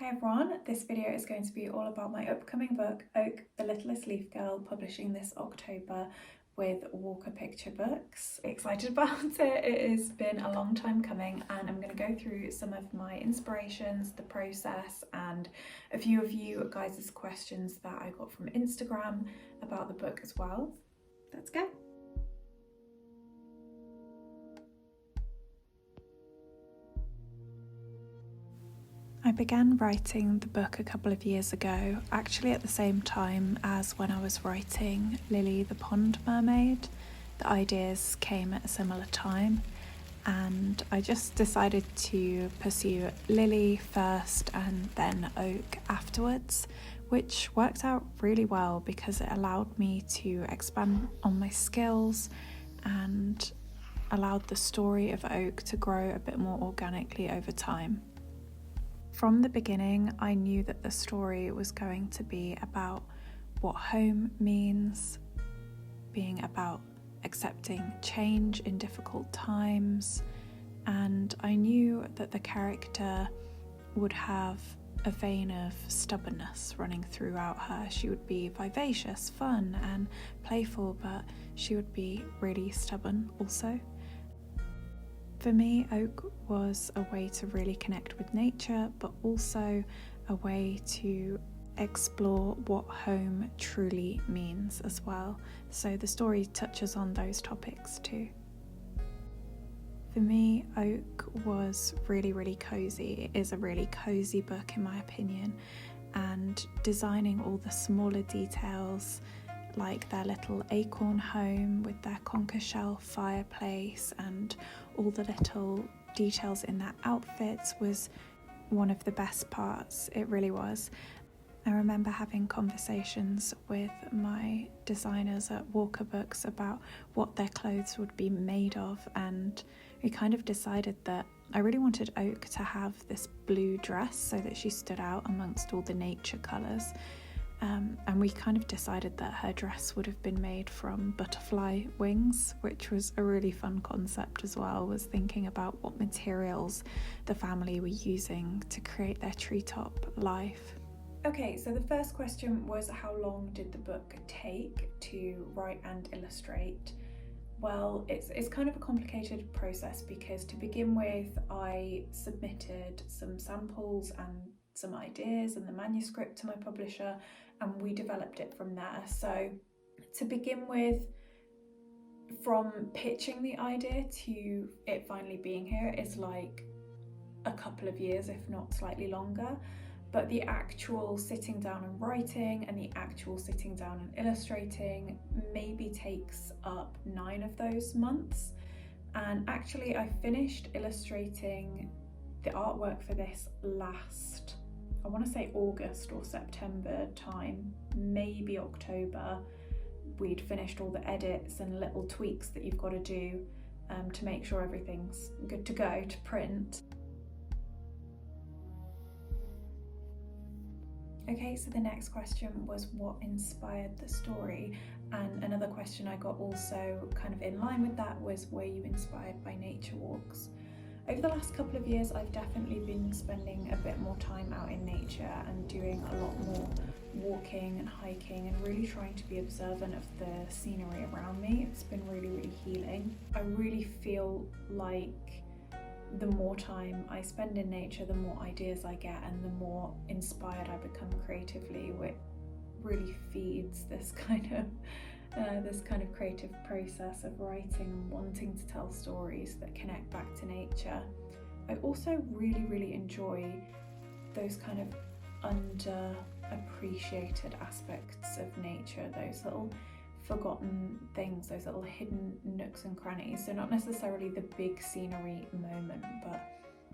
Hi everyone, this video is going to be all about my upcoming book, Oak, the Littlest Leaf Girl, publishing this October with Walker Picture Books. Excited about it. It has been a long time coming, and I'm going to go through some of my inspirations, the process, and a few of you guys' questions that I got from Instagram about the book as well. Let's go. I began writing the book a couple of years ago, actually at the same time as when I was writing Lily the Pond Mermaid. The ideas came at a similar time, and I just decided to pursue Lily first and then Oak afterwards, which worked out really well because it allowed me to expand on my skills and allowed the story of Oak to grow a bit more organically over time. From the beginning, I knew that the story was going to be about what home means, being about accepting change in difficult times, and I knew that the character would have a vein of stubbornness running throughout her. She would be vivacious, fun, and playful, but she would be really stubborn also. For me, Oak was a way to really connect with nature, but also a way to explore what home truly means as well. So the story touches on those topics too. For me, Oak was really cozy. It is a really cozy book in my opinion, and designing all the smaller details like their little acorn home with their conker shell fireplace and all the little details in their outfits was one of the best parts. It really was. I remember having conversations with my designers at Walker Books about what their clothes would be made of, and we kind of decided that I really wanted Oak to have this blue dress so that she stood out amongst all the nature colours. And we kind of decided that her dress would have been made from butterfly wings, which was a really fun concept as well, was thinking about what materials the family were using to create their treetop life. Okay, so the first question was, how long did the book take to write and illustrate? Well, it's kind of a complicated process because to begin with, I submitted some samples and some ideas and the manuscript to my publisher, and we developed it from there. So to begin with, from pitching the idea to it finally being here is like a couple of years, if not slightly longer. But the actual sitting down and writing and the actual sitting down and illustrating maybe takes up 9 of those months. And actually I finished illustrating the artwork for this last, I want to say August or September time, maybe October. We'd finished all the edits and little tweaks that you've got to do to make sure everything's good to go to print. Okay, so the next question was what inspired the story, and another question I got also kind of in line with that was, were you inspired by nature walks? Over the last couple of years, I've definitely been spending a bit more time out in nature and doing a lot more walking and hiking and really trying to be observant of the scenery around me. It's been really healing. I really feel like the more time I spend in nature, the more ideas I get and the more inspired I become creatively, which really feeds this kind of creative process of writing and wanting to tell stories that connect back to nature. I also really enjoy those kind of underappreciated aspects of nature, those little forgotten things, those little hidden nooks and crannies. So not necessarily the big scenery moment, but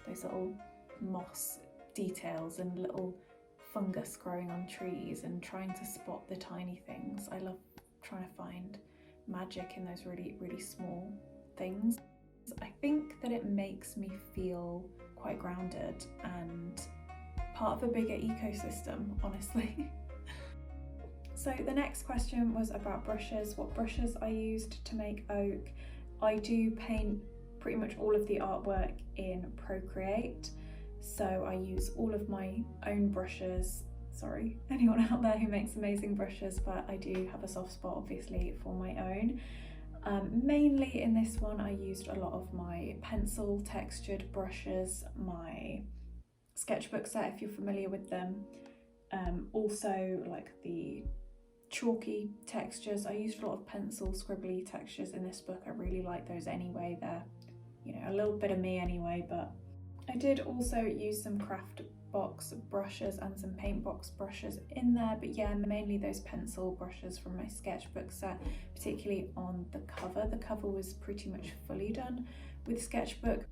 those little moss details and little fungus growing on trees and trying to spot the tiny things. I love trying to find magic in those really small things. I think that it makes me feel quite grounded and part of a bigger ecosystem, honestly. So the next question was about brushes, what brushes I used to make Oak. I do paint pretty much all of the artwork in Procreate, So I use all of my own brushes. Sorry, anyone out there who makes amazing brushes, but I do have a soft spot obviously for my own. Mainly in this one I used a lot of my pencil textured brushes, my sketchbook set if you're familiar with them. Also like the chalky textures. I used a lot of pencil scribbly textures in this book. I really like those anyway. They're, you know, a little bit of me anyway, but I did also use some craft box brushes and some paint box brushes in there, but yeah, mainly those pencil brushes from my sketchbook set, particularly on the cover. The cover was pretty much fully done with sketchbook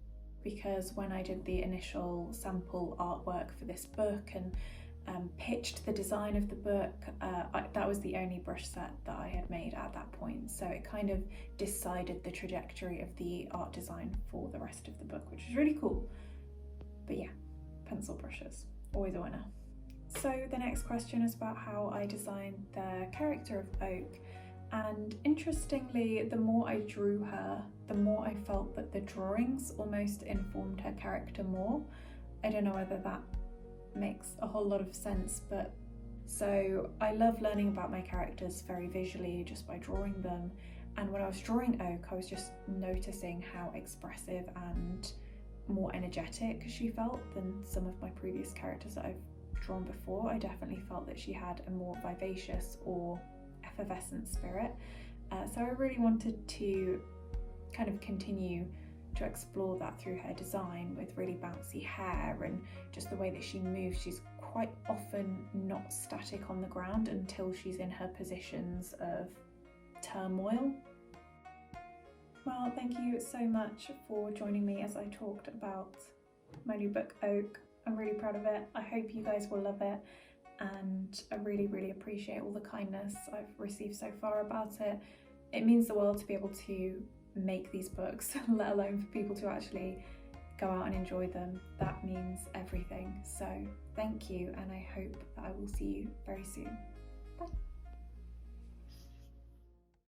because when I did the initial sample artwork for this book and pitched the design of the book, that was the only brush set that I had made at that point, so it kind of decided the trajectory of the art design for the rest of the book, which is really cool. But yeah, pencil brushes, always a winner. So the next question is about how I designed the character of Oak, and interestingly, the more I drew her, the more I felt that the drawings almost informed her character more. I don't know whether that makes a whole lot of sense, but so I love learning about my characters very visually just by drawing them, and when I was drawing Oak I was just noticing how expressive and more energetic she felt than some of my previous characters that I've drawn before. I definitely felt that she had a more vivacious or effervescent spirit, so I really wanted to kind of continue to explore that through her design with really bouncy hair and just the way that she moves. She's quite often not static on the ground until she's in her positions of turmoil. Well, thank you so much for joining me as I talked about my new book Oak. I'm really proud of it. I hope you guys will love it, and I really appreciate all the kindness I've received so far about it. It means the world to be able to make these books, let alone for people to actually go out and enjoy them. That means everything. So thank you, and I hope that I will see you very soon. Bye.